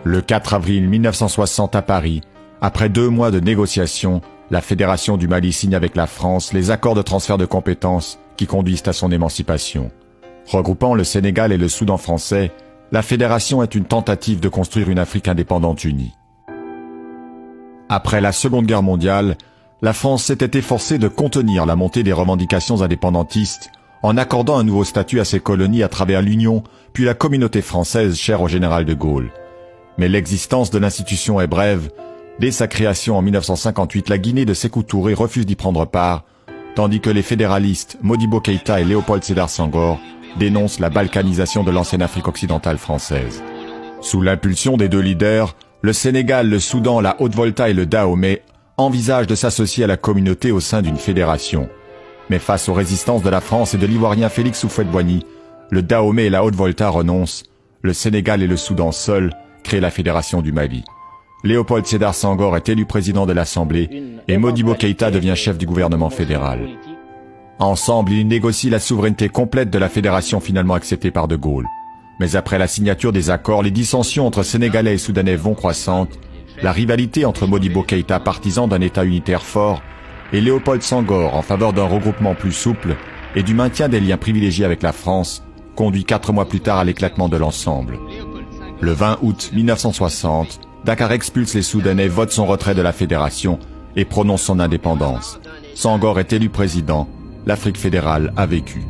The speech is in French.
Le 4 avril 1960 à Paris, après 2 mois de négociations, la Fédération du Mali signe avec la France les accords de transfert de compétences qui conduisent à son émancipation. Regroupant le Sénégal et le Soudan français, la Fédération est une tentative de construire une Afrique indépendante unie. Après la Seconde Guerre mondiale, la France s'était efforcée de contenir la montée des revendications indépendantistes en accordant un nouveau statut à ses colonies à travers l'Union, puis la communauté française chère au général de Gaulle. Mais l'existence de l'institution est brève. Dès sa création en 1958, la Guinée de Sékou Touré refuse d'y prendre part, tandis que les fédéralistes Modibo Keïta et Léopold Sédar Senghor dénoncent la balkanisation de l'ancienne Afrique occidentale française. Sous l'impulsion des 2 leaders, le Sénégal, le Soudan, la Haute-Volta et le Dahomey envisagent de s'associer à la communauté au sein d'une fédération. Mais face aux résistances de la France et de l'Ivoirien Félix Houphouët-Boigny, le Dahomey et la Haute-Volta renoncent, le Sénégal et le Soudan seuls créent la Fédération du Mali. Léopold Sédar Senghor est élu président de l'Assemblée et Modibo Keïta devient chef du gouvernement fédéral. Ensemble, ils négocient la souveraineté complète de la fédération finalement acceptée par De Gaulle. Mais après la signature des accords, les dissensions entre Sénégalais et Soudanais vont croissantes, la rivalité entre Modibo Keïta, partisan d'un État unitaire fort, et Léopold Senghor en faveur d'un regroupement plus souple et du maintien des liens privilégiés avec la France, conduit 4 mois plus tard à l'éclatement de l'ensemble. Le 20 août 1960, Dakar expulse les Soudanais, vote son retrait de la fédération et prononce son indépendance. Senghor est élu président. L'Afrique fédérale a vécu.